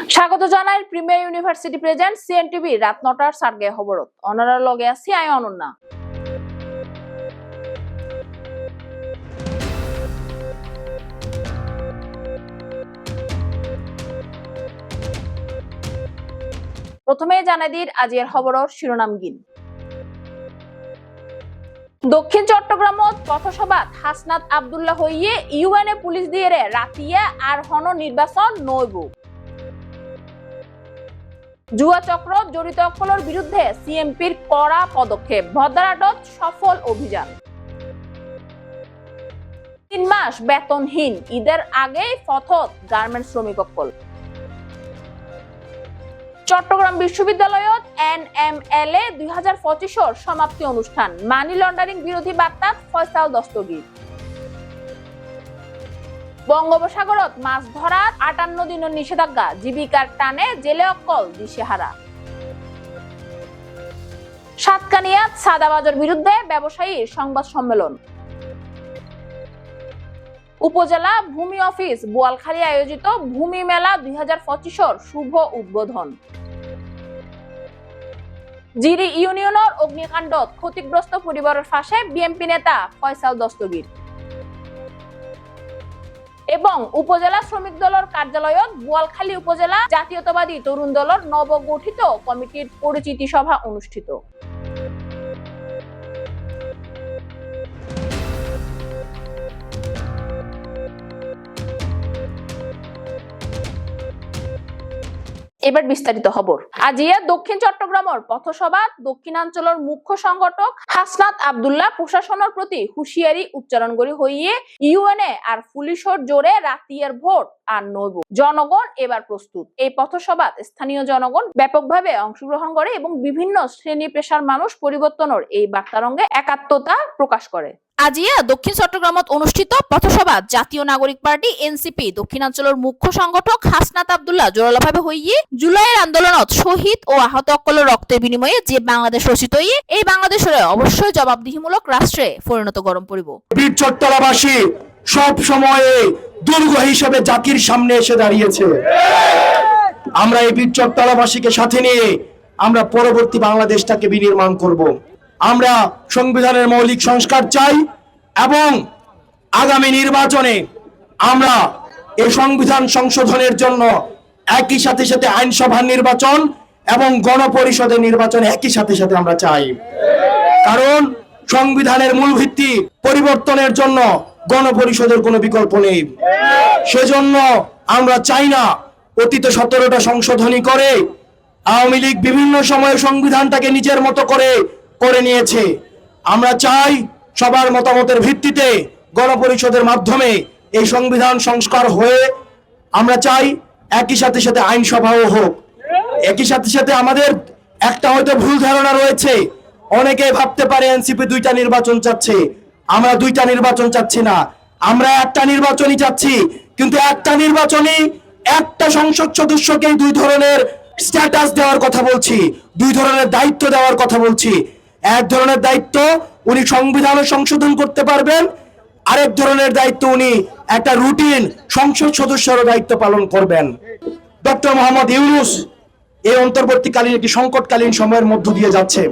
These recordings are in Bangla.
স্বাগত জানাই প্রিমিয়ার ইউনিভার্সিটি প্রেজেন্ট সিএনটিভি রাত ৯টার সার্গে খবরত অনারার লগে আছি আই অনন্যা। প্রথমে জানাই দির আজির খবরর শিরোনাম গিন। দক্ষিণ চট্টগ্রামত পথসভাত হাসনাত আব্দুল্লাহ হইয়ে ইউএনএ পুলিশ দিয়ে রাতিয়া আর হন নির্বাচন নইব। জুয়া চক্র জড়িত অকলর বিরুদ্ধে সিএমপির কড়া পদক্ষেপ, ভদ্রাডত সফল অভিযান। ৩ মাস বেতনহীন, ঈদের আগেই ফথত গার্মেন্টস শ্রমিক অকল। চট্টগ্রাম বিশ্ববিদ্যালয়ত এনএমএলএ ২০২৫ সমাপ্তি অনুষ্ঠান, মানি লন্ডারিং বিরোধী বার্তাত ফয়সাল দস্তগীর। বঙ্গোপসাগরত মাছ ধরার ৫৮ দিনের নিষেধাজ্ঞা, জীবিকার টানে জেলে অকল দিশেহারা। সাতকানিয়াত সাদাবাজের বিরুদ্ধে ব্যবসায়ীর সংবাদ সম্মেলন। উপজেলা ভূমি অফিস বোয়ালখালী আয়োজিত ভূমি মেলা ২০২৫ শুভ উদ্বোধন। জিরি ইউনিয়নের অগ্নিকাণ্ডত ক্ষতিগ্রস্ত পরিবারের পাশে বিএনপি নেতা ফয়সাল দস্তগীর। এবং উপজেলা শ্রমিক দলের কার্যালয়ত বোয়ালখালী উপজেলা জাতীয়তাবাদী তরুণ দলের নবগঠিত কমিটির পরিচিতি সভা অনুষ্ঠিত। এবার বিস্তারিত খবর। আজিয়া দক্ষিণ চট্টগ্রামের পথসভা দক্ষিণাঞ্চলের মুখ্য সংগঠক হাসনাত আব্দুল্লাহ প্রশাসনের প্রতি হুঁশিয়ারি উচ্চারণ করি হইয়ে ইউএনএ আর পুলিশের জোরে রাতিয়ার ভোট আর নইব। জনগণ এবার প্রস্তুত। এই পথসভাত স্থানীয় জনগণ ব্যাপকভাবে অংশগ্রহণ করে এবং বিভিন্ন শ্রেণী পেশার মানুষ পরিবর্তনের এই বার্তারঙ্গে একাত্মতা প্রকাশ করে। আজিয়া দক্ষিণ চট্টগ্রামত অনুষ্ঠিত পথসভা জাতীয় নাগরিক পার্টি এনসিপি দক্ষিণাঞ্চলের মুখ্য সংগঠক হাসনাত আব্দুল্লাহ জোরালোভাবে হইয়ে জুলাইয়ের আন্দোলনত শহীদ ও আহত অকলের রক্তের বিনিময়ে যে বাংলাদেশ রচিত হইয়ে এই বাংলাদেশের অবশ্যই জবাবদিহিমূলক রাষ্ট্রে পরিণত গরম পড়িব। বীর চট্টগ্রামবাসী সব সময়ে দুর্গ হিসেবে জাতির সামনে এসে দাঁড়িয়েছে। আমরা এই বীর চট্টগ্রামবাসীকে সাথে নিয়ে আমরা পরবর্তী বাংলাদেশটাকে বিনির্মাণ করব। আমরা সংবিধানের মৌলিক সংস্কার চাই এবং আগামী নির্বাচনে আমরা এই সংবিধান সংশোধনের জন্য একই সাথে সাথে আইনসভার নির্বাচন এবং গণপরিষদের নির্বাচন একই সাথে সাথে আমরা চাই। কারণ সংবিধানের মূল ভিত্তি পরিবর্তনের জন্য গণপরিষদের কোনো বিকল্প নেই। সেজন্য আমরা চাই না অতীতে 17টা সংশোধনী করে আওয়ামী লীগ বিভিন্ন সময়ে সংবিধানটাকে নিজের মতো করে নিয়েছে। আমরা চাই সবার মতামতের ভিত্তিতে গণপরিষদের মাধ্যমে এই সংবিধান সংস্কার হয়ে আমরা চাই একই সাথে সাথে আইনসভাও হোক। একই সাথে সাথে আমাদের একটা হয়তো ভুল ধারণা রয়েছে, অনেকে ভাবতে পারে এনসিপি 2টা নির্বাচন চাচ্ছে। আমরা 2টা নির্বাচন চাচ্ছি না, আমরা একটা নির্বাচনই চাচ্ছি। কিন্তু একটা নির্বাচনই একটা সংসদ সদস্যকে 2 ধরনের স্ট্যাটাস দেওয়ার কথা বলছি, 2 ধরনের দায়িত্ব দেওয়ার কথা বলছি। এক ধরনের দায়িত্ব উনি সংবিধান সংশোধন করতে পারবেন, আরেক ধরনের দায়িত্ব উনি একটা রুটিন সংসদ সদস্যের দায়িত্ব পালন করবেন। ডক্টর মোহাম্মদ ইউনূস এই অন্তর্বর্তীকালীন একটি সংকটকালীন সময়ের মধ্য দিয়ে যাচ্ছে।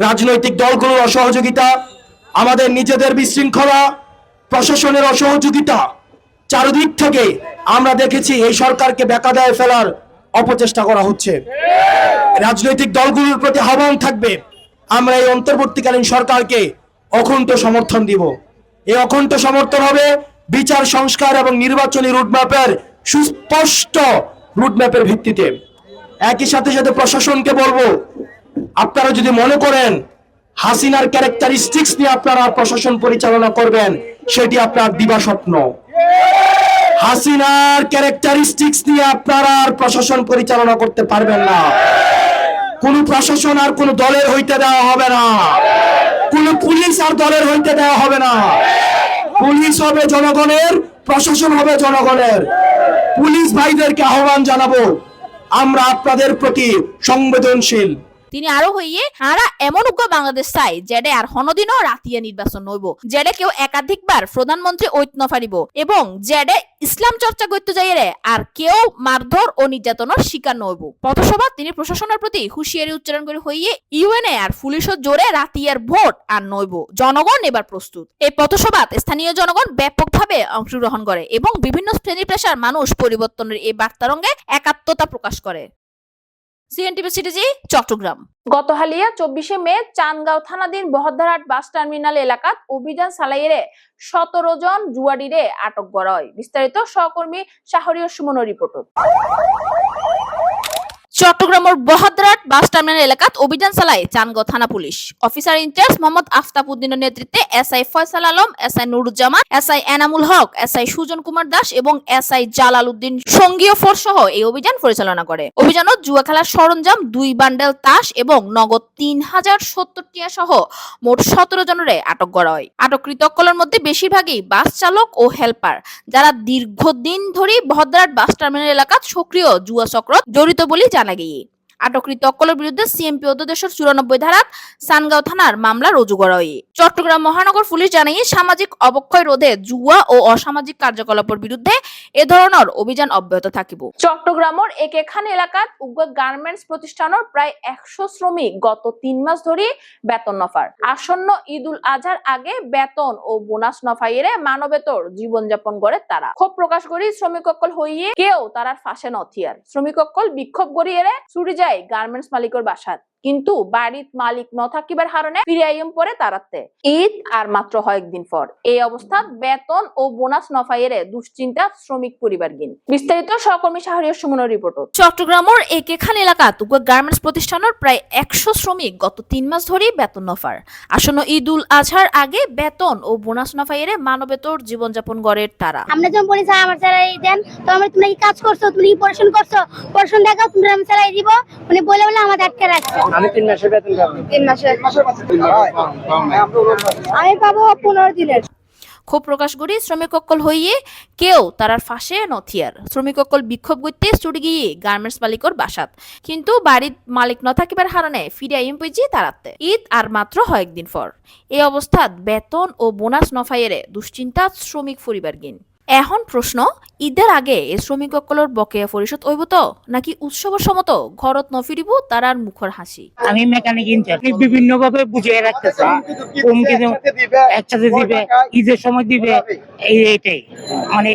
রাজনৈতিক দলগুলোর অসহযোগিতা, আমাদের নিজেদের বিশৃঙ্খলা, প্রশাসনের অসহযোগিতা, চারিদিক থেকে আমরা দেখেছি এই সরকারকে বেকায়দায় ফেলার অপচেষ্টা করা হচ্ছে। রাজনৈতিক দলগুলোর প্রতি আহ্বান থাকবে, আমরা এই অন্তর্বর্তীকালীন সরকারকে অকুণ্ঠ সমর্থন দিব। এই অকুণ্ঠ সমর্থন হবে বিচার সংস্কার এবং নির্বাচনী রুটম্যাপের সুস্পষ্ট রুটম্যাপের ভিত্তিতে। একই সাথে সাথে প্রশাসনকে বলবো, আপনারা যদি মনে করেন হাসিনার ক্যারেক্টারিস্টিক্স নিয়ে আপনারা প্রশাসন পরিচালনা করবেন, সেটি আপনার দিবা স্বপ্ন। হাসিনার ক্যারেক্টারিস্টিক্স নিয়ে আপনারা আর প্রশাসন পরিচালনা করতে পারবেন না। কোন প্রশাসন আর কোন দলের হইতে দেওয়া হবে না, কোন পুলিশ আর দলের হইতে দেওয়া হবে না। পুলিশ হবে জনগণের, প্রশাসন হবে জনগণের। পুলিশ ভাইদেরকে আহ্বান জানাবো, আমরা আপনাদের প্রতি সংবেদনশীল। তিনি আরো হইয়ে আরা এমন উগ্র বাংলাদেশ চাই যেডে আর হনদিনও রাতিয়া নির্বাচন হইব, যেডে কেউ একাধিকবার প্রধানমন্ত্রী ঐত নফারিব এবং যেডে ইসলাম চর্চা করতে যাইরে আর কেউ মারধর ও নির্যাতনের শিকার নইব। পথসভা তিনি প্রশাসনের প্রতি হুঁশিয়ারি উচ্চারণ করে হইয়ে ইউএনএ আর পুলিশের জোরে রাতিয়ার ভোট আর নইব, জনগণ এবার প্রস্তুত। এই পথসভাত স্থানীয় জনগণ ব্যাপকভাবে অংশগ্রহণ করে এবং বিভিন্ন শ্রেণী পেশার মানুষ পরিবর্তনের এই বার্তারঙ্গে একাত্মতা প্রকাশ করে। CNTV CTG Chattogram. গত হালিয়া 24 মে চানগাঁও থানাধীন বহদ্দারহাট বাস টার্মিনাল এলাকাত অভিযান চালাইয়ে 17 জন জুয়াডিরে আটক করা হয়। বিস্তারিত সহকর্মী শাহরিয়ার সুমনের রিপোর্ট। চট্টগ্রামের বহদ্দারহাট বাস টার্মিনাল এলাকাত অভিযান চালায় চানগাঁও থানা police. Officer in charge Mohammad Aftab উদ্দিনের নেতৃত্বে SI Faisal Alam, SI Nuruzzaman, SI Enamul Haque, SI Sujan Kumar Das এবং এসআই জালাল উদ্দিন সঙ্গীয় ফোর্স সহ এই অভিযান পরিচালনা করে। অভিযানত জুয়া খেলার সরঞ্জাম 2 বান্ডেল তাস এবং নগদ 3070 টাকা সহ মোট 17 জনের আটক করা হয়। আটককৃত সকলের মধ্যে বেশিরভাগই বাস চালক ও হেল্পার, যারা দীর্ঘদিন ধরে বহদ্দারহাট বাস টার্মিনাল এলাকাত সক্রিয় জুয়া চক্র জড়িত বলে জানা গিয়ে। আটককৃত সকলের বিরুদ্ধে সিএমপি অধ্যাদেশের 94 ধারাত চানগাঁও থানার মামলা রুজু করা হয়। চট্টগ্রাম মহানগর পুলিশ জানিয়ে সামাজিক অবক্ষয় রোধে জুয়া ও অসামাজিক কার্যকলাপের বিরুদ্ধে এ ধরনের অভিযান অব্যাহত থাকিব। চট্টগ্রামের একেখান এলাকাত উগ্র গার্মেন্টস প্রতিষ্ঠানের প্রায় 100 শ্রমিক গত 3 মাস ধরে বেতন নফার। আসন্ন ঈদুল আজহার আগে বেতন ও বোনাস নফাইয়ে মানবেতর জীবনযাপন করে তারা। ক্ষোভ প্রকাশ করি শ্রমিকসকল হইয়ে কেউ তারার ফাঁসে নথিয়ার। শ্রমিকসকল বিক্ষোভ করিয়ে ছুটি যায় গার্মেন্টস মালিকের বাসাত, কিন্তু বাড়ির মালিক ন থাকিবার কারণে ফিরিয়াইম পরে তারাতে। ঈদ আর মাত্র কয়েকদিন পর এই অবস্থাত বেতন ও বোনাস নফাইয়ে দুশ্চিন্তা শ্রমিক পরিবার গিন। বিস্তারিত সহকর্মী শাহরিয়ার সুমনের রিপোর্ট। চট্টগ্রামের একেখান এলাকাত গার্মেন্টস প্রতিষ্ঠানের প্রায় 100 শ্রমিক গত 3 মাস ধরে বেতন নফার। আসন্ন ঈদুল আজহার আগে বেতন ও বোনাস নফাইয়ে মানবেতর জীবনযাপন করে তারা। আমরা যখন বলি স্যার আমার স্যালারি দেন, তো আমরা তোমরা কি কাজ করছো, তুমি কি পড়াশোনা করছো, পড়াশোনা দেখাও, তোমরা আমি স্যালারি দিব, মানে বলে বলে আমাদের আটকে রাখছে। আমি 3 মাসের বেতন পাবো। 3 মাসের আমি পাবো 15 দিনের। ক্ষোভ প্রকাশ করি শ্রমিকসকল হইয়ে কেউ তারার ফাঁসে নথিয়ার। শ্রমিকসকল বিক্ষোভ করতে ছুটি গিয়ে গার্মেন্টস মালিকর বাসাত, কিন্তু বাড়ির মালিক ন থাকিবার কারণে ফিরে আইম পেয়েছি তারাতে। ঈদ আর মাত্র কয়েকদিন পর এই অবস্থাত বেতন ও বোনাস নফাইয়ে দুশ্চিন্তা শ্রমিক পরিবার গিন। এখন প্রশ্ন, ঈদের আগে এই শ্রমিকসকলের বকেয়া পরিশোধ হইব তো, নাকি উৎসবের সমত ঘরত নফিরিব তারার মুখর হাসি? আমি মেকানিক ইনচার্জ, বিভিন্ন ভাবে বুঝিয়ে রাখতেছে, একসাথে দিবে, ঈদের সময় দিবে, এইটাই মানে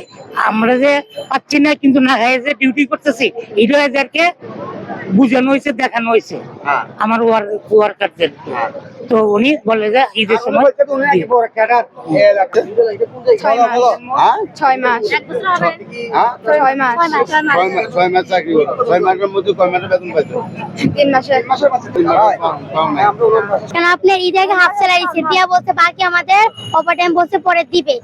আমরা যে পাচ্ছি না, কিন্তু না খাই যে ডিউটি করতেছি, এটা এদেরকে বুঝানো হয়েছে, দেখানো হয়েছে আমার ওয়ার্কারদের। তো উনি বলে যে ঈদের সময় 6 মাস চাকরি 6 মাসের মধ্যে 6 মাসের বেতন পাইতো। 3 মাসের কেন আপনি ঈদের আগে হাফ স্যালারি দিয়া বলছে, বাকি আমাদের ওভারটাইম বলছে পরে দিবে,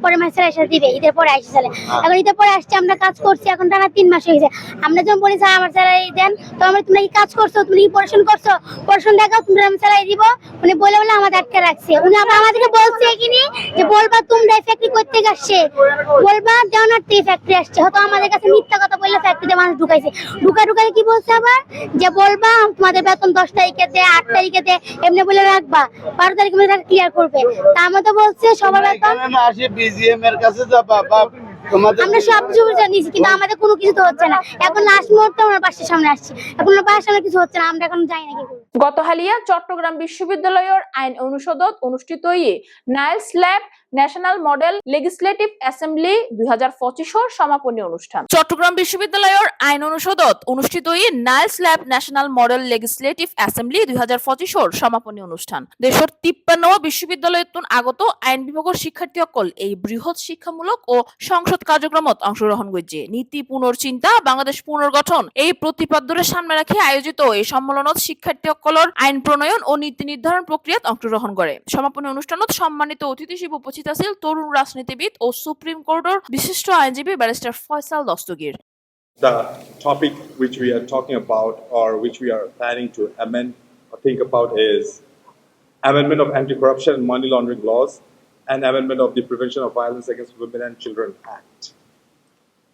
পরে মাসে এসে দিবে, ঈদের পরে আসছে স্যালারি। এখন ঈদের পরে আসছে, আমরা কাজ করছি, এখন টানা 3 মাস হয়ে গেছে। আমরা যখন বলি স্যার আমার স্যালারি দেন, তো আমরা তোমরা কি কাজ করছো, তুমি কি পড়াশোনা করছো, পড়াশোনা দেখাও, তোমরা আমি স্যালারি দিব, মানে বলে বলে আমাদের আটকে রাখছে। উনি আমাদেরকে বলছে কিনি যে বলবা তোমরা ফ্যাক্টরি করতে আসছে, বলবা জানার থেকে ফ্যাক্টরি আসছে, হয়তো আমাদের কাছে মিথ্যা কথা বললে ফ্যাক্টরিতে মানুষ ঢুকাইছে। ঢুকাই কি বলছে আবার যে বলবা তোমাদের বেতন 10 তারিখে দে, 8 তারিখে দে, এমনি বলে রাখবা, 12 তারিখে মধ্যে ক্লিয়ার করবে। তা আমাদের বলছে সবার বেতন আসে বিজিএম এর কাছে যাবা, আমরা সব কিছু জানিয়েছি, কিন্তু আমাদের কোনো কিছু তো হচ্ছে না। এখন লাস্ট মুহূর্তে আমরা বাসের সামনে আসছি, এখন বাসের সামনে কিছু হচ্ছে না, আমরা এখন জানি না কি করব। গত হালিয়া চট্টগ্রাম বিশ্ববিদ্যালয়ের আইন অনুষদত অনুষ্ঠিত NILS Lab National Model Legislative Assembly 2025 সমাপনী অনুষ্ঠান। চট্টগ্রাম বিশ্ববিদ্যালয়ের আইন অনুষদত অনুষ্ঠিত NILS Lab National Model Legislative Assembly 2025 সমাপনী অনুষ্ঠান। দেশের 53 বিশ্ববিদ্যালয়ের আগত আইন বিভাগের শিক্ষার্থীসকল এই বৃহৎ শিক্ষামূলক ও সংসদ কার্যক্রমত অংশগ্রহণ করছে। নীতি পুনর্চিন্তা বাংলাদেশ পুনর্গঠন এই প্রতিপাদ্যের সামনে রেখে আয়োজিত এই সম্মেলনত শিক্ষার্থীসকলের আইন প্রণয়ন ও নীতি নির্ধারণ প্রক্রিয়াত অংশগ্রহণ করে। সমাপনী অনুষ্ঠানত সম্মানিত অতিথি হিসেবে উপস্থিত আছেন তরুণ রাজনীতিবিদ ও সুপ্রিম কোর্টের বিশিষ্ট আইনজীবী barrister Faisal Dastagir. The topic which we are talking about, or which we are planning to amend or think about, is amendment of Anti-Corruption and Money Laundering Laws and amendment of the Prevention of Violence Against Women and Children Act.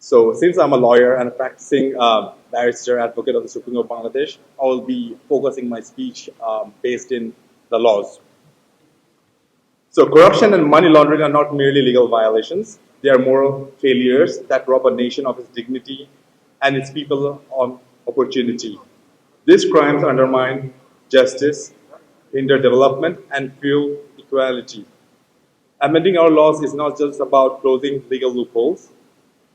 So, since I'm a lawyer and a practicing barrister advocate of the Supreme Court of Bangladesh, I will be focusing my speech based in the laws. So, corruption and money laundering are not merely legal violations, they are moral failures that rob a nation of its dignity and its people of opportunity. These crimes undermine justice, hinder development, and fuel equality. Amending our laws is not just about closing legal loopholes,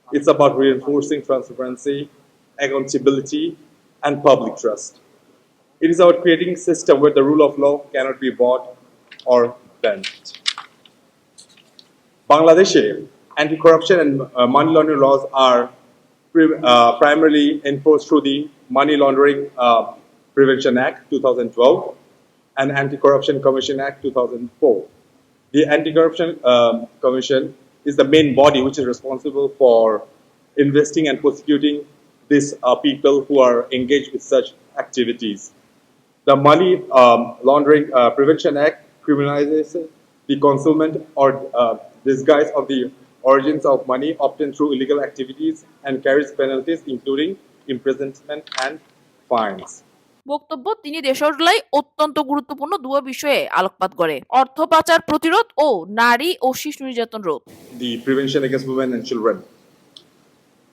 it's about reinforcing transparency, accountability, and public trust. It is about creating a system where the rule of law cannot be bought or bent. Bangladesh anti-corruption and money laundering laws are primarily enforced through the Money Laundering Prevention Act 2012 and Anti-Corruption Commission Act 2004. The Anti-Corruption Commission is the main body which is responsible for investing and prosecuting these people who are engaged with such activities. The Money Laundering Prevention Act criminalizes the concealment or disguise of the origins of money obtained through illegal activities and carries penalties including imprisonment and fines. বক্তব্য তিনি দেশলাই অত্যন্ত গুরুত্বপূর্ণ দুটো বিষয়ে আলোকপাত করে অর্থ পাচার প্রতিরোধ ও নারী ও শিশু নির্যাতন রোধ The prevention against women and children.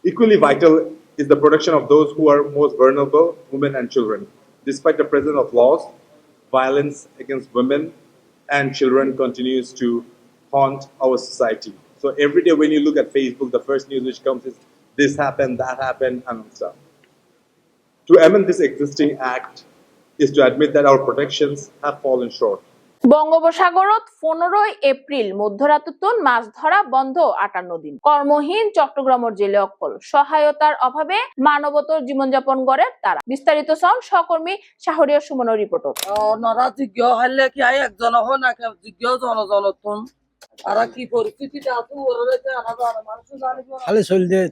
Equally vital is the protection of those who are most vulnerable, women and children. Despite the presence of laws, violence against women and children continues to haunt our society. So every day when you look at Facebook, the first news which comes is this happened, that happened, and stuff. To amend this existing act is to admit that our protections have fallen short. বঙ্গোপসাগরত 15 এপ্রিল মধ্যরাতুন মাছ ধরা বন্ধ 58 দিন কর্মহীন চট্টগ্রামের জেলে অকল সহায়তার অভাবে মানবতর জীবনযাপন করে তারা বিস্তারিত সন সহকর্মী শাহরিয়ার সুমনের রিপোর্ট নরা জিজ্ঞ হইলে কি আই একজন হো না কেউ জিজ্ঞ জনজনতুন আর কি পরিস্থিতিতে আছে ওরে আলাদা মানুষ জানিব খালি চল দিয়ে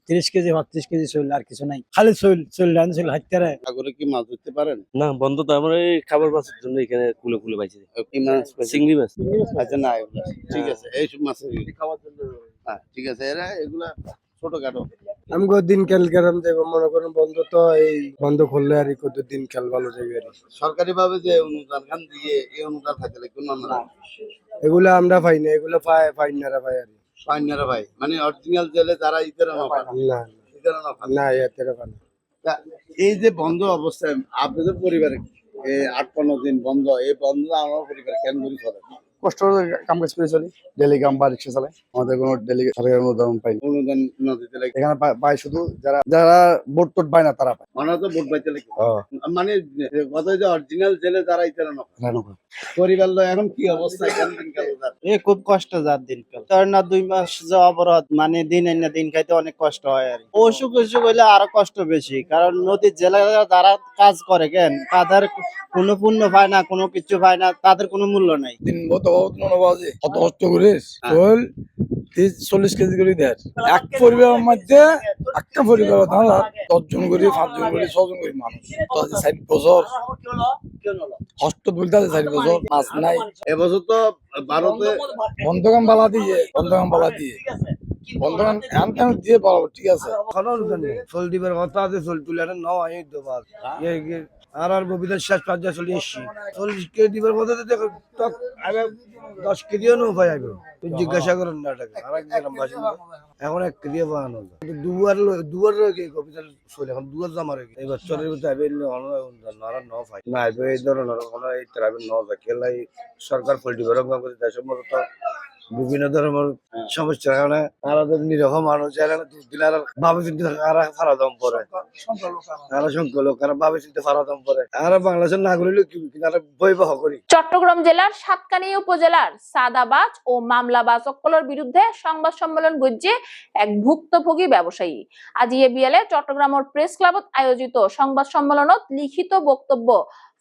30 কেজি 32 কেজি চল আর কিছু নাই খালি চল রান চল হাইতারে সাগরে কি মাছ ধরতে পারেন? না বন্ধ তো আমরা এই খাবার মাছের জন্য এখানে কুলে কুলে পাইছি কি মাছ পাইছেন? চিংড়ি মাছ আচ্ছা না এগুলা ঠিক আছে এই সব মাছ খাওয়ার জন্য হ্যাঁ ঠিক আছে এরা এগুলা ছোটখাটো আমি দিন খেল গেলাম যে মনে করেন বন্ধ তো এই বন্ধ করলে আর কত দিন খেল ভালো যাবে আর সরকারি ভাবে যে অনুদান খান দিয়ে এই অনুদান খাইতে কোনো না এগুলা আমরা পাই না এগুলা পাই না রে ভাই আর পাইনারা ভাই মানে অরিজিনাল জেলে যারা ইতরা না পায় না ইতরা না পায় না এতেরে পাই তা এই যে বন্ধ অবস্থায় আপনাদের পরিবারে এই 8-15 দিন বন্ধ এই বন্ধ আমার পরিবার কেন করি চলে কষ্ট কাম কাজ করে চলি ডেলি কাম বা রিক্সা চালাই আমাদের কোনো ডেলি সরকারি অনুদান পাই অনুদান না দিতে লাগে এখানে পাই শুধু যারা ভোট টোট পায় না তারা পায় ওনারা তো ভোট পাইতে লাগে মানে কথা যে অরিজিনাল জেলে যারা ইতরা না রানো পরিবার লো এখন কি অবস্থা কেন দিন কাল এ খুব কষ্ট যার দিনকাল তার না 2 মাস যে অবরোধ মানে দিন না দিন খাইতে অনেক কষ্ট হয় আর অসুখ হইলে আরো কষ্ট বেশি কারণ নদীর জেলায় যারা কাজ করে কেন তাদের কোনো পুণ্য পায় না কোনো কিছু পায় না তাদের কোনো মূল্য নাই দিন কত বাজে কত কষ্ট করে চল 30-40 কেজি করে দেয় এক পরিবারের মধ্যে একটা পরিবার 10 জন করে 5 জন করে 6 জন করে মানুষ তো 60 বছর কষ্ট বলতে 60 বছর মাছ নাই এবছর তো ভারতে বন্ধকাম বালা দিয়ে বন্ধকাম এমন দিয়ে পাবো ঠিক আছে চল দিবার কথা আছে চল তুলে নাও আই দেবার আর বিদেশ শেষ পর্যায়ে চলে এসছি 40 কেজি দিবার কথা দেখো 10 কেজিও নো ভাই আগে তুই জিজ্ঞাসা করেন না টাকা আর একজন বাসিন্দা এখন 1 কেজি বানানো দুয়ার কি কবিতা চলে এখন দুয়ার জামার এই বছরের ভিতরে আইবে আর ন ফাই না আইবে এই ধরনের কোনো এই ট্রাভেল ন জাকেলাই সরকার পলিটি গরম করে দেশের মতো তো বিভিন্ন ধরনের সমস্যা কারণে আলাদা নিরীহ মানুষ যারা দিন আর ভাবে চিন্তা আর ফারাদম পরে আর সংখ্যা লোক আর ভাবে চিন্তা ফারাদম পরে আর বাংলাদেশের নাগরিক কি বৈবাহ করি চট্টগ্রাম জেলার সাতকানিয়া উপজেলার সাদাবাজ ও মামলাবাজ সকলের বিরুদ্ধে সংবাদ সম্মেলন গজ্জে এক ভুক্তভোগী ব্যবসায়ী আজি এ বিয়ালে চট্টগ্রামের প্রেস ক্লাবত আয়োজিত সংবাদ সম্মেলনত লিখিত বক্তব্য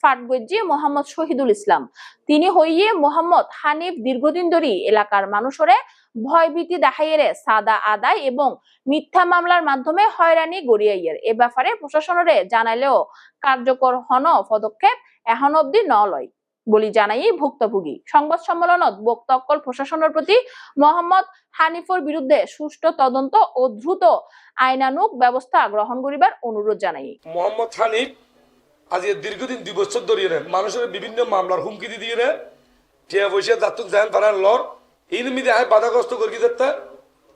ফাটগজ্জি মোহাম্মদ শহীদুল ইসলাম তিনি হইয়ে মোহাম্মদ হানিফ দীর্ঘদিন ধরে এলাকার মানুষরে ভয়ভীতি দেখাইয়ে সাদা আদায় এবং মিথ্যা মামলার মাধ্যমে হয়রানি গড়িয়াইয়ের এ ব্যাপারে প্রশাসনরে জানাইলেও কার্যকর হন পদক্ষেপ এখন অব্দি ন লয় বলি জানাই ভুক্তভোগী। সংবাদ সম্মেলনত বক্তা অকল প্রশাসনের প্রতি মোহাম্মদ হানিফর বিরুদ্ধে সুষ্ঠু তদন্ত ও দ্রুত আইনানুগ ব্যবস্থা গ্রহণ করিবার অনুরোধ জানাই। মোহাম্মদ হানিফ আজ দীর্ঘদিন 2 বছর ধরে মানুষের বিভিন্ন মামলার হুমকি দিয়ে টিয়া পয়সা দাতুক জান পারার লর ইনমিদে আয় বাধাগ্রস্ত করি দিতে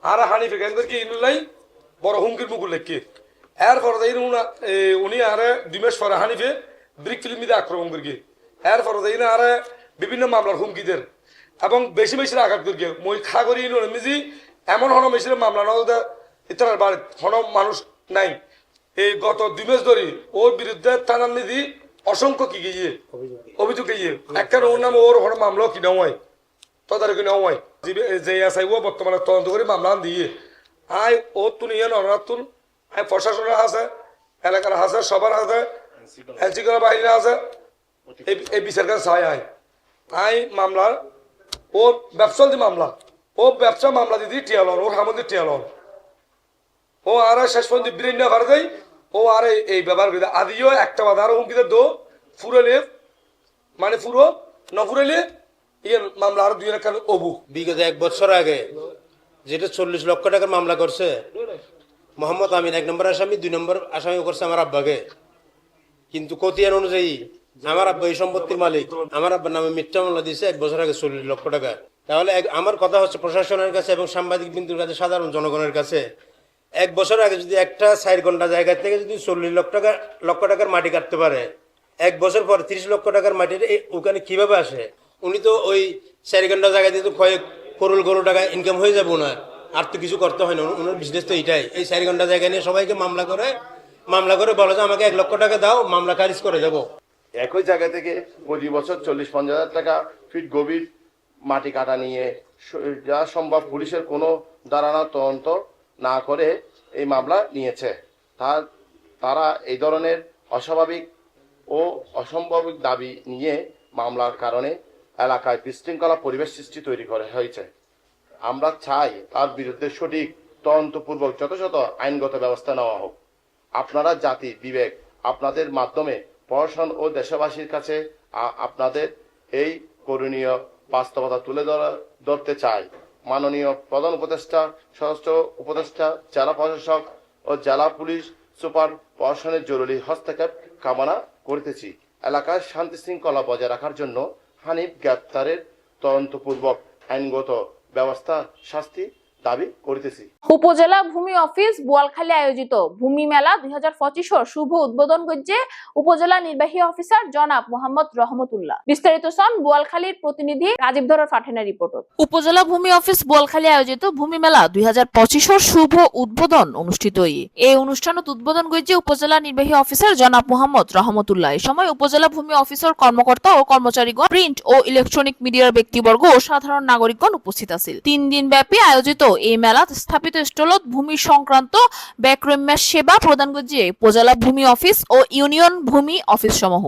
আর হানিফে কেন করি ইনলাই বড় হুমকির মুকুল লেখকে এর পরে উনি আরে 2 মাস পরে হানিফে ব্রিক ফিল্মিদে আক্রমণ করি এর পরে আরে বিভিন্ন মামলার হুমকিদের এবং বেশি বেশি আঘাত করি মই খা করি মিজি এমন হন মেশিনের মামলা না ইতার বাড়ি হন মানুষ নাই। এই গত 2 মাস ধরে ওর বিরুদ্ধে থানার নিধি অসংখ্য কি গিয়ে অভিযোগ গিয়ে একখানে ওর নামে ওর হন মামলা কি নেওয়া হয় তদারকি নেওয়া হয় যে আসাই ও বর্তমানে তদন্ত করে মামলা দিয়ে আয় ও তুন ইয়ে নতুন আয় প্রশাসনের আছে এলাকার আছে সবার আছে এনসিকলা বাহিনীর আছে এই বিচার কাছে চাই আয় মামলার ও ব্যবসা দি মামলা ও ব্যবসা মামলা দিদি টিয়ালন ওর হামদি টিয়ালন ও আর শেষ পর্যন্ত ব্রেন না ভার দেয় ও আর এই ব্যবহার করে আদিও একটা বাধা আরো হুমকিতে দো ফুরালে মানে পুরো ন ফুরালে ইয়ে মামলা আরো 2 লাখ অবু বিগত 1 বছর আগে যেটা 40 লক্ষ টাকার মামলা করছে মোহাম্মদ আমিন 1 নম্বর আসামি 2 নম্বর আসামি করছে আমার আব্বাকে, কিন্তু কতিয়ান অনুযায়ী আমার আব্বা এই সম্পত্তির মালিক, আমার আব্বার নামে মিথ্যা মামলা দিয়েছে 1 বছর আগে 40 লক্ষ টাকা। তাহলে আমার কথা হচ্ছে প্রশাসনের কাছে এবং সাংবাদিক বিন্দুর কাছে সাধারণ জনগণের কাছে 1 বছর আগে যদি একটা 4 ঘন্টা জায়গা থেকে যদি 40 লক্ষ টাকার মাটি কাটতে পারে 1 বছর পর 30 লক্ষ টাকার মাটি ওখানে কিভাবে আসে? উনি তো ওই 4 ঘন্টা জায়গা দিয়ে তো কয়েক করোড় টাকা ইনকাম হয়ে যাবে না, আর তো কিছু করতে হয় না, ওনার বিজনেস তো এটাই। এই 4 ঘন্টা জায়গা নিয়ে সবাইকে মামলা করে বলে যে আমাকে 1 লক্ষ টাকা দাও, মামলা খারিজ করে যাবো। একই জায়গা থেকে প্রতি বছর 40-50 হাজার টাকা ফিট গভীর মাটি কাটা নিয়ে যা সম্ভব পুলিশের কোনো দাঁড়ানো তদন্ত না করে এই মামলা নিয়েছে। তারা এই ধরনের অস্বাভাবিক ও অসম্ভাবিক দাবি নিয়ে মামলার কারণে এলাকায় বিশৃঙ্খলা পরিবেশ সৃষ্টি তৈরি করা হয়েছে। আমরা চাই তার বিরুদ্ধে সঠিক তদন্তপূর্বক যথাযথ আইনগত ব্যবস্থা নেওয়া হোক। আপনারা জাতি বিবেক আপনাদের মাধ্যমে প্রশাসন ও দেশবাসীর কাছে আপনাদের এই করণীয় বাস্তবতা তুলে ধরতে চাই। মাননীয় প্রধান উপদেষ্টা, স্বরাষ্ট্র উপদেষ্টা, জেলা প্রশাসক ও জেলা পুলিশ সুপার প্রশাসনের জরুরি হস্তক্ষেপ কামনা করতেছি। এলাকায় শান্তি শৃঙ্খলা বজায় রাখার জন্য হানিফ গ্রেপ্তারের তদন্তপূর্বক আইনগত ব্যবস্থা শাস্তি দাবি করতেছি। উপজেলা ভূমি অফিস বোয়ালখালী আয়োজিত ভূমি মেলা 2025 শুভ উদ্বোধন করছে উপজেলা নির্বাহী অফিসার জনাব মোহাম্মদ রহমতুল্লাহ। বিস্তারিত সন বোয়ালখালীর প্রতিনিধি রাজীব ধরার পাঠানের রিপোর্ট। উপজেলা ভূমি অফিস বোয়ালখালী আয়োজিত ভূমি মেলা 2025 শুভ উদ্বোধন অনুষ্ঠিত। এই অনুষ্ঠানত উদ্বোধন করছে উপজেলা নির্বাহী অফিসার জনাব মোহাম্মদ রহমতুল্লাহ। এই সময় উপজেলা ভূমি অফিসের কর্মকর্তা ও কর্মচারীগণ, প্রিন্ট ও ইলেকট্রনিক মিডিয়ার ব্যক্তিবর্গ ও সাধারণ নাগরিকগণ উপস্থিত আছিল। 3 দিন ব্যাপী আয়োজিত এই মেলাত স্থাপিত স্টলত ভূমি সংক্রান্ত ব্যাকরম্য সেবা প্রদান করছে উপজেলা ভূমি অফিস ও ইউনিয়ন ভূমি অফিস সমূহ।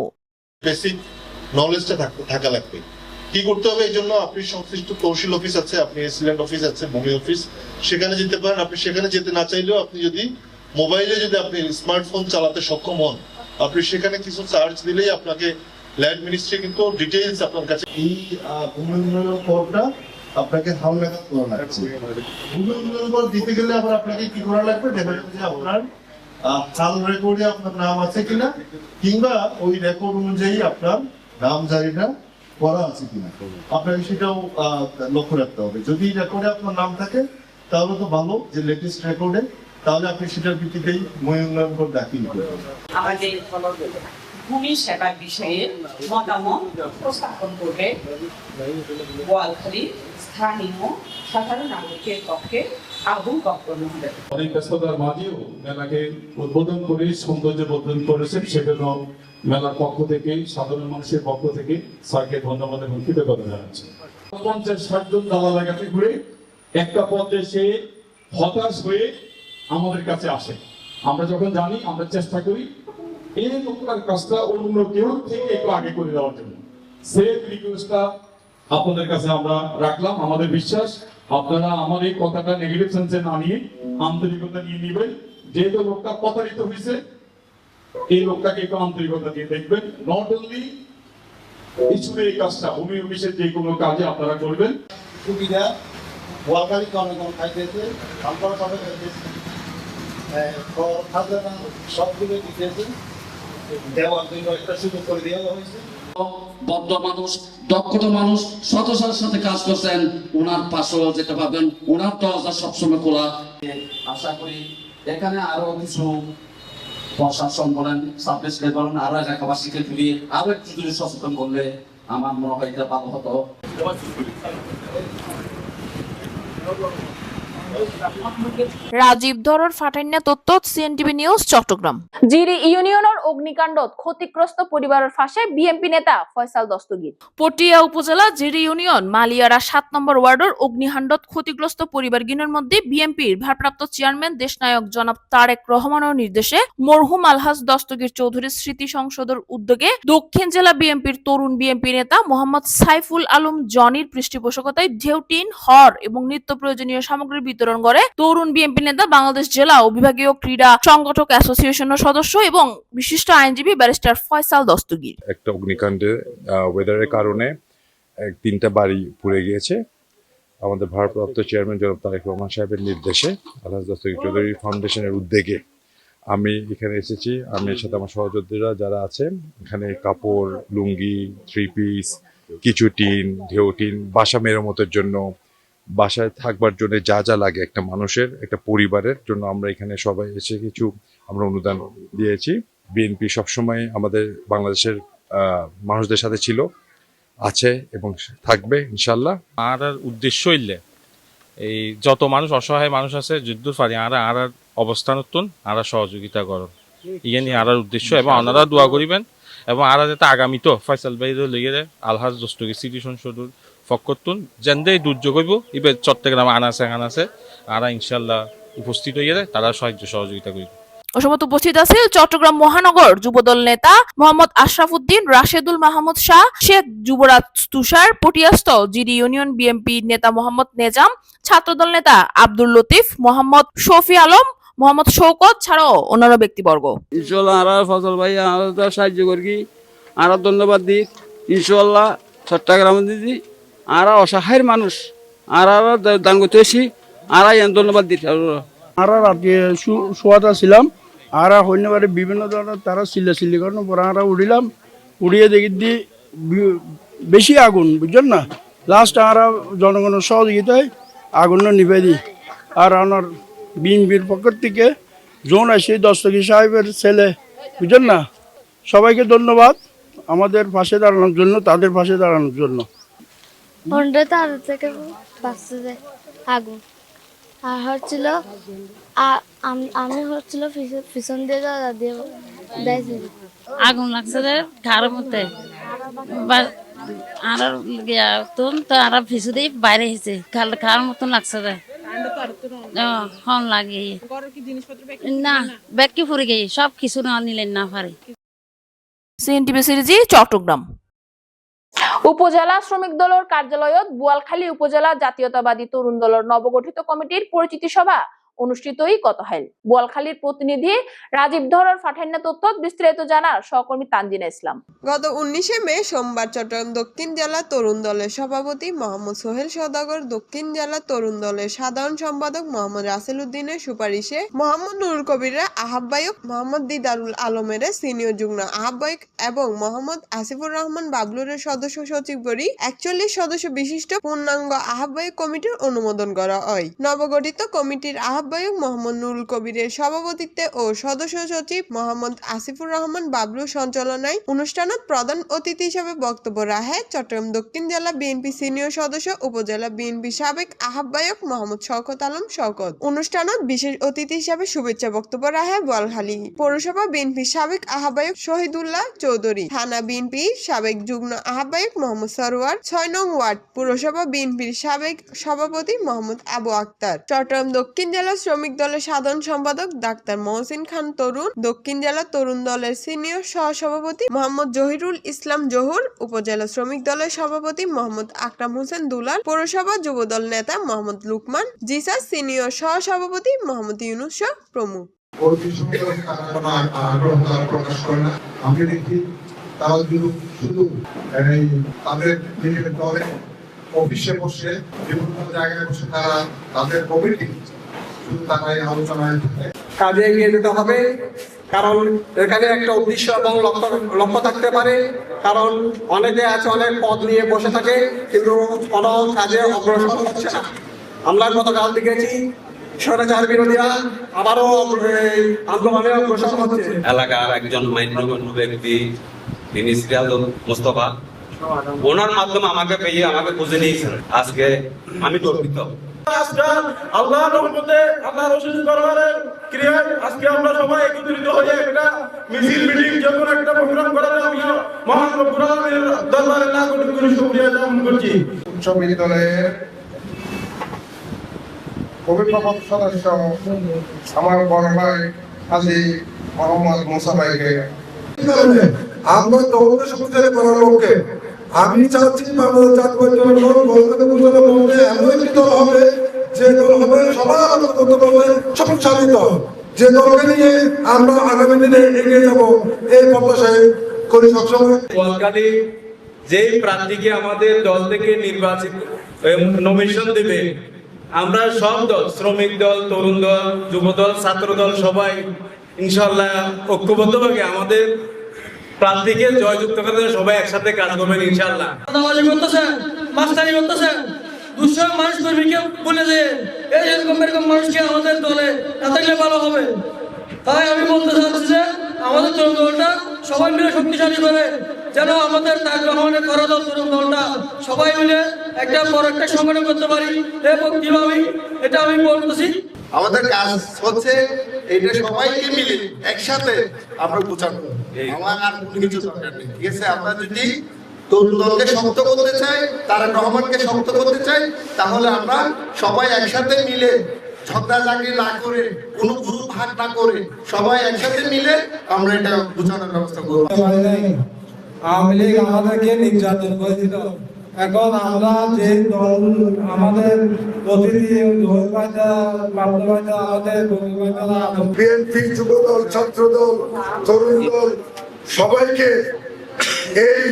বেসিক নলেজটা থাকা লাগবে। কি করতে হবে? এই জন্য আপনি সংশ্লিষ্ট তহসিল অফিস আছে, আপনি এসিল্যান্ড অফিস আছে, ভূমি অফিস, সেখানে যেতে পারেন। আপনি সেখানে যেতে না চাইলেও আপনি যদি মোবাইলে যদি আপনি স্মার্টফোন চালাতে সক্ষম হন, আপনি সেখানে কিছু সার্চ দিলেই আপনাকে ল্যান্ড মিনিস্ট্রি কিন্তু ডিটেইলস আপনার কাছে এই ভূমি উন্নয়ন ফর্মটা আপনাকে হালনাগাদ করা লাগছে। ভূমি উন্নয়ন ফর্ম দিতে গেলে আবার আপনাকে কি করা লাগবে? দেখা যাবে যে আপনার হাল রেকর্ডে আপনার নাম আছে কিনা, কিংবা ওই রেকর্ড অনুযায়ী আপনার নাম জারিটা করা আছে কিনা, আপনাকে সেটাও লক্ষ্য রাখতে হবে। যদি রেকর্ডে আপনার নাম থাকে তাহলে তো ভালো, যে লেটেস্ট রেকর্ডে, তাহলে আপনি সেটার ভিত্তিতেই ভূমি উন্নয়ন ফর্ম দাখিল করবেন। আমাদের ভূমি সেবার বিষয়ে মতামত উপস্থাপন করবে বোয়ালখালী স্থানীয় সাধারণ নাগরিকের পক্ষে আবু বকর মহোদয়। অনেক ব্যস্ততার মাঝেও মেলাকে উদ্বোধন করে সৌন্দর্য বর্ধন করেছেন, সেজন্য মেলার পক্ষ থেকে, সাধারণ মানুষের পক্ষ থেকে স্যারকে ধন্যবাদ এবং কৃতজ্ঞতা জানাচ্ছি। 50-60 জন দালা লাগাতে ঘুরে একটা পর্যায়ে সে হতাশ হয়ে আমাদের কাছে আসে। আমরা যখন জানি, আমরা চেষ্টা করি এই লোকটার কাজটা অন্য কেউ থেকে একটু আগে করে দেওয়ার জন্য। সেম রিকোয়েস্টটা আপনাদের কাছে আমরা রাখলাম। আমাদের বিশ্বাস আপনারা আমার এই কথাটা নেগেটিভ সেন্সে না নিয়ে আন্তরিকতা নিয়ে নেবেন। যেহেতু লোকটা প্রতারিত হয়েছে, এই লোকটাকে একটু আন্তরিকতা দিয়ে দেখবেন। নট অনলি পিছনের এই কাজটা ভূমি অফিসের যে কোনো কাজে আপনারা করবেন। সুবিধা বোয়ালখালীকে অনেক খাইতেছে, আমপাড়া পাবে খাইতেছে, খাজনা সবগুলো দিতেছে, দেওয়ার জন্য একটা সুযোগ করে দেওয়া হয়েছে। বদ্ধ মানুষ, দক্ষতা মানুষ, সততার সাথে কাজ করছেন, ওনার পাশেও যেতে পাবেন, ওনার দরজা সবসময় খোলা। আশা করি এখানে আরো কিছু প্রশাসন বলেন, সাব ডিস্ট্রিক্ট বলেন, আরো এলাকাবাসীকে ফিরিয়ে আরো একটু যদি সচেতন করলে আমার মনে হয় এটা ভালো হতো। রাজীব ধরর ফাটাইনা তথ্য সিএনটিভি নিউজ চট্টগ্রাম। জিরি ইউনিয়নের অগ্নিকাণ্ডত ক্ষতিগ্রস্ত পরিবারের পাশে বিএনপি নেতা ফয়সাল দস্তগীর। পটিয়া উপজেলা জিরি ইউনিয়ন মালিয়ারা 7 নম্বর ওয়ার্ডের অগ্নিকাণ্ডত ক্ষতিগ্রস্ত পরিবারগুলোর মধ্যে বিএনপির ভারপ্রাপ্ত চেয়ারম্যান দেশনায়ক জনাব তারেক রহমানের নির্দেশে মরহুম আলহাজ দস্তগীর চৌধুরীর স্মৃতি সংসদের উদ্যোগে দক্ষিণ জেলা বিএনপির তরুণ বিএনপি নেতা মোহাম্মদ সাইফুল আলম জনির পৃষ্ঠপোষকতায় ঢেউটিন, হর এবং নিত্য প্রয়োজনীয় সামগ্রী বিতরণ করে তরুণ বিএনপি নেতা, বাংলাদেশ জেলা ও বিভাগীয় ক্রীড়া সংগঠক অ্যাসোসিয়েশনের সদস্য এবং বিশিষ্ট আইনজীবী ব্যারিস্টার ফয়সাল দস্তগীর। একটা অগ্নিকাণ্ডে ওয়েদারের কারণে 3টা বাড়ি পুড়ে গিয়েছে। আমাদের ভারপ্রাপ্ত চেয়ারম্যান জনাব তারেক রহমান সাহেবের নির্দেশে আলহাজ দস্তগীর চৌধুরী ফাউন্ডেশনের উদ্যোগে আমি এখানে এসেছি। আমি এর সাথে আমার সহযোদ্ধারা যারা আছেন, এখানে কাপড়, লুঙ্গি, 3 পিস, কিছু টিন, ঢেউটিন, বাসা মেরামতের জন্য, বাসায় থাকবার জন্য যা যা লাগে একটা মানুষের, একটা পরিবারের জন্য আমরা এখানে সবাই এসে কিছু আমরা অনুদান দিয়েছি। বিএনপি সবসময় আমাদের বাংলাদেশের মানুষদের সাথে ছিল, আছে এবং থাকবে ইনশাল্লাহ। আর উদ্দেশ্য হইলে এই যত মানুষ অসহায় মানুষ আছে যুদ্ধ পারি আর অবস্থান আর সহযোগিতা করো, ইয়ে নিয়ে আর উদ্দেশ্য, এবং ওনারা দোয়া করিবেন এবং আর যাতে আগামী তো ফয়সাল ভাই লেগে আলহাজ দস্তগীর স্মৃতি সংসদের ফকতুন যেন দুর্যোগ হইব এবার চট্টগ্রাম আনাছে আর ইনশাল্লাহ উপস্থিত হইয়া তারা সাহায্য সহযোগিতা করিব। অসমত উপস্থিত আছে চট্টগ্রাম মহানগর যুবদল নেতা মোহাম্মদ আশরাফ উদ্দিন, রাশেদুল মাহমুদ শাহ, শেখ যুবরাজ তুষার, পটিয়াস্থ জিডি ইউনিয়ন বিএনপি নেতা মোহাম্মদ নেজাম, ছাত্রদল নেতা আব্দুল লতিফ, মোহাম্মদ শফি আলম, মোহাম্মদ শৌকত ছাড়াও অন্যান্য ব্যক্তিবর্গ। ইনশাল্লাহ আর ফসল ভাই সাহায্য করি, আর ধন্যবাদ দিই। ইনশাল্লাহ চট্টগ্রাম দিদি আর অসহায় মানুষ আর দান করতে এসি আর ধন্যবাদ দিই। আর রাতে শোয়াটা ছিলাম, আর হইনবারে বিভিন্ন ধরনের তারা চিল্লি করার পর আমরা উড়িলাম, উড়িয়ে দেখি দি বেশি আগুন, বুঝছেন না। লাস্ট আমরা জনগণের সহযোগিতায় আগুন নিভে দিই। আর আমার বিএনপির পক্ষ থেকে জোন আসে দস্তগীর সাহেবের ছেলে, বুঝছেন না। সবাইকে ধন্যবাদ আমাদের পাশে দাঁড়ানোর জন্য, তাদের পাশে দাঁড়ানোর জন্য। থেকে আগুন আর হচ্ছিল, আমি হচ্ছিল পিছন দিয়ে আগুন লাগছে ঘাড়ের মধ্যে আর আর পিছু দিয়ে বাইরে এসেছে খাওয়ার মতন লাগছে লাগে না ব্যাগ কি ফুরে গিয়ে সব কিছু না নিলেন না পারে। সিএনটিভি সিরিজি চট্টগ্রাম। উপজেলা শ্রমিক দলের কার্যালয়ত বোয়ালখালী উপজেলা জাতীয়তাবাদী তরুণ দলের নবগঠিত কমিটির পরিচিতি সভা অনুষ্ঠিতই গত হাইল। বোয়ালখালীর প্রতিনিধি রাজীব ধরর ফাটাইনা তথ্য বিস্তারিত জানার সহকর্মী তানজিনা ইসলাম। গত 19 মে সোমবার চট্টগ্রাম দক্ষিণ জেলা তরুণ দলের সভাপতি মোহাম্মদ সোহেল সওদাগর, দক্ষিণ জেলা তরুণ দলের সাধারণ সম্পাদক মোহাম্মদ রাসেল উদ্দিনের সুপারিশে মোহাম্মদ নুরুল কবিরের আহ্বায়ক, মোহাম্মদ দিদারুল আলমের সিনিয়র যুগ্ম আহ্বায়ক এবং মোহাম্মদ আসিফুর রহমান বাবলুরের সদস্য সচিব করি 41 সদস্য বিশিষ্ট পূর্ণাঙ্গ আহ্বায়ক কমিটির অনুমোদন করা হয়। নবগঠিত কমিটির আহ্বায়ক মোহাম্মদ নুরুল কবিরের সভাপতিত্বে ও সদস্য সচিব মোহাম্মদ আসিফুর রহমান বাবলুর সঞ্চালনায় অনুষ্ঠানত প্রধান অতিথি হিসেবে বক্তব্য রাখে চট্টগ্রাম দক্ষিণ জেলা বিএনপি সিনিয়র সদস্য উপজেলা বিএনপি সাবেক আহ্বায়ক মোহাম্মদ শওকত আলম শওকত। অনুষ্ঠানত বিশেষ অতিথি হিসেবে শুভেচ্ছা বক্তব্য রাখে বোয়ালখালী পৌরসভা বিএনপির সাবেক আহ্বায়ক শহীদুল্লাহ চৌধুরী, থানা বিএনপির সাবেক যুগ্ম আহ্বায়ক মোহাম্মদ সরোয়ার, 6 নং ওয়ার্ড পুরসভা বিএনপির সাবেক সভাপতি মোহাম্মদ আবু আক্তার, চট্টগ্রাম দক্ষিণ জেলা শ্রমিক দলের সাধারণ সম্পাদক ডাক্তার মহসিন খান তরুণ, দক্ষিণ জেলা তরুণ দলের সিনিয়র সহসভাপতি মোহাম্মদ জহিরুল ইসলাম জহুর, উপজেলা শ্রমিক দলের সভাপতি মোহাম্মদ আকরাম হোসেন দুলাল, পৌরসভা যুবদল নেতা মোহাম্মদ লুকমান, জিসাস সিনিয়র সহসভাপতি মোহাম্মদ ইউনুস প্রমুখ। প্রকাশ করে না। আমি দেখি তারা শুধু এই তাদের নিজেদের দলে অফিসে বসে বিভিন্ন জায়গায় বসে তারা তাদের কমিটি শুধু তারাই আলোচনায় থাকে। কাজে এগিয়ে যেতে হবে, কারণ এখানে একটা উদ্দেশ্য এবং লক্ষ্য থাকতে পারে। কারণ অনেকে আছে অনেক পদ নিয়ে বসে থাকে কিন্তু কোনো কাজে অগ্রসর হচ্ছে না। আমরা গতকাল দেখেছি স্বৈরাচার বিরোধীরা আবারও আন্দোলনে অগ্রসর হচ্ছে। এলাকার একজন মান্যগণ্য ব্যক্তি তিনি সিরাজুল মোস্তফা, ওনার মাধ্যমে আমাকে পেয়ে আমাকে খুঁজে নিয়েছেন। আজকে আমি গর্বিত। আল্লাহর রহমতে আল্লাহর অশেষ দরবারের ক্রিয়ায় আজকে আমরা সবাই একত্রিত হয়ে একটা মিছিল মিটিং যখন একটা প্রোগ্রাম করাতে আমি মহান রব্বুল আলামিনের দরবারে লাখ কোটি কোটি শুকরিয়া জ্ঞাপন করছি। উচ্চ বিদ্যালয়ের অভিভাবক সদস্য আমার বড় ভাই হাজী মোহাম্মদ মুসা ভাইকে আমরা তরুণদের সমাজের করার লক্ষ্যে আমি চাচ্ছি বাংলাদেশ জাতীয়তাবাদী দল মধ্যে এমন একটি দল হবে যে দল হবে সবার শক্তিশালী দল, যে দলকে নিয়ে আমরা আগামী দিনে এগিয়ে যাব এই প্রত্যাশায় করি সবসময়। কলকাতায় যেই প্রার্থীকে আমাদের দল থেকে নির্বাচিত নমিনেশন দেবে, আমরা সব দল, শ্রমিক দল, তরুণ দল, যুব দল, ছাত্র দল সবাই ইনশাআল্লাহ ঐক্যবদ্ধভাবে আমাদের প্রার্থীকে জয়যুক্ত করতে সবাই একসাথে কাজ করবেন ইনশাআল্লাহ। মাস্টারি করতেছে দুঃসহ মানুষ কর্মীকে বলে যে এরকম মানুষকে আমাদের দলে থাকলে ভালো হবে। তাই আমি বলতে চাচ্ছি যে আমাদের তরুণ দলটা সবাই মিলে শক্তিশালী করে যেন আমাদের তারেক রহমানের করা দল তরুণ দলটা সবাই মিলে একটা বড় একটা সংগঠন করতে পারি। এবং কিভাবে এটা আমি বলতেছি, আমাদের কাজ হচ্ছে এটা সবাইকে মিলে একসাথে আমরা বোঝাবো। আমার আর কোনো কিছু দরকার নেই, ঠিক আছে? আমরা যদি তরুণ দলকে শক্ত করতে চাই, তারেক রহমানকে শক্ত করতে চাই, তাহলে আমরা সবাই একসাথে মিলে ঝগড়াঝাটি না করে, কোনো গ্রুপ ভাগ না করে সবাই একসাথে মিলে আমরা এটা বোঝানোর ব্যবস্থা করবো। আওয়ামী লীগ আমাদেরকে নির্যাতন করেছিল, এখন আমরা যে দল আমাদের প্রতিদিন বিএনপি, যুব দল, ছাত্র দল, তরুণ দল সবাইকে এই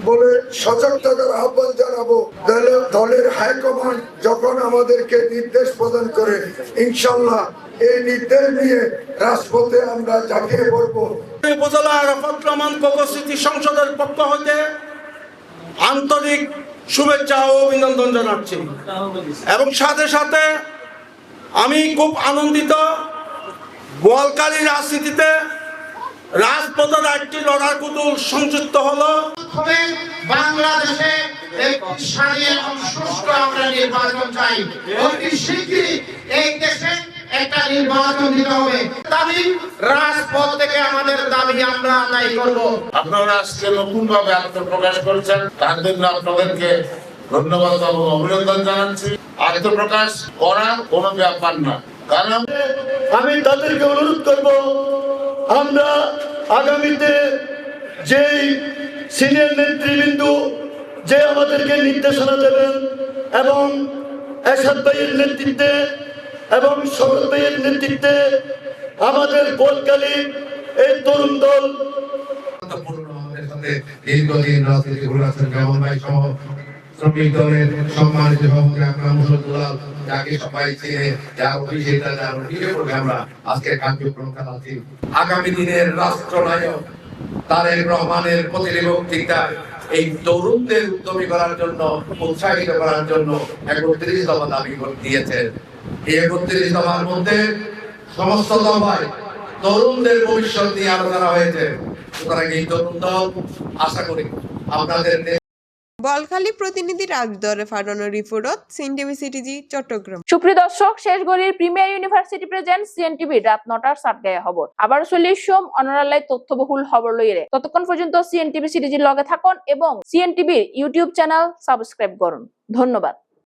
বলে সজাগ থাকার আহ্বান জানাবো। দলের হাইকমান্ড যখন আমাদেরকে নির্দেশ প্রদান করে, ইনশাল্লাহ এই নির্দেশ নিয়ে রাজপথে আমরা ঝাঁপিয়ে পড়বো। উপজেলা আরাফাত রহমান কোকো-স্মৃতি সংসদের পক্ষ হতে আন্তরিক শুভেচ্ছা ও অভিনন্দন জানাচ্ছি। এবং সাথে সাথে আমি খুব আনন্দিত, বোয়ালখালী রাজনীতিতে রাজপথের একটি লড়াই পুতুল সংযুক্ত হলো। বাংলাদেশে একটি স্থানীয় সুষ্ঠু আমরা নির্বাচন চাই। অতি শীঘ্রই এই দেশে একটা নির্বাচন দিতে হবে। দাবি রাজপথ থেকে আমাদের দাবি আমরা আদায় করব। আপনারা আজকে নতুন ভাবে আত্মপ্রকাশ করেছেন, তার জন্য আপনাদেরকে ধন্যবাদ এবং অভিনন্দন জানাচ্ছি। আত্মপ্রকাশ করা কোনো ব্যাপার না, কারণ আমি তাদেরকে অনুরোধ করব, আমরা আগামীতে যেই সিনিয়র নেতৃবৃন্দ যে আমাদেরকে নির্দেশনা দেবেন এবং এরশাদ ভাইয়ের নেতৃত্বে এবং শরৎ ভাইয়ের নেতৃত্বে আমাদের বোয়ালখালী এই তরুণ দল দীর্ঘদিন রাজনীতি করে আছেন যেমন ভাই সহ শ্রমিক দলের সম্মানিত সভাপতি আপনার মুশাররফ, যাকে সবাই চিনে, যার অফিসে আমরা আজকে কার্যক্রম চালাচ্ছি। আগামী দিনের রাষ্ট্রনায়ক তারেক রহমানের প্রতিটি বক্তৃতা এই তরুণদের উদ্যমী করার জন্য, উৎসাহিত করার জন্য ৩১ দফা দাবি দিয়েছেন। এই ৩১ দফার মধ্যে সমস্ত দফায় তরুণদের ভবিষ্যৎ নিয়ে আলোচনা হয়েছে। সুতরাং এই তরুণ দল আশা করি আপনাদের বলখালী প্রতিনিধি রাজদরে ফাটানো রিপোর্ট সিএনটিভি সিটিজি চট্টগ্রাম। সুপ্রিয় দর্শক, শেষ গড়ির প্রিমিয়ার ইউনিভার্সিটি প্রেজেন্ট সিএনটিভি রাত ৯টার সাতগায়ে খবর আবার চলে সোম অনারালাই তথ্যবহুল খবর লইরে। ততক্ষণ পর্যন্ত সিএনটিভি সিটিজির লগে থাকুন এবং সিএনটিভির ইউটিউব চ্যানেল সাবস্ক্রাইব করুন। ধন্যবাদ।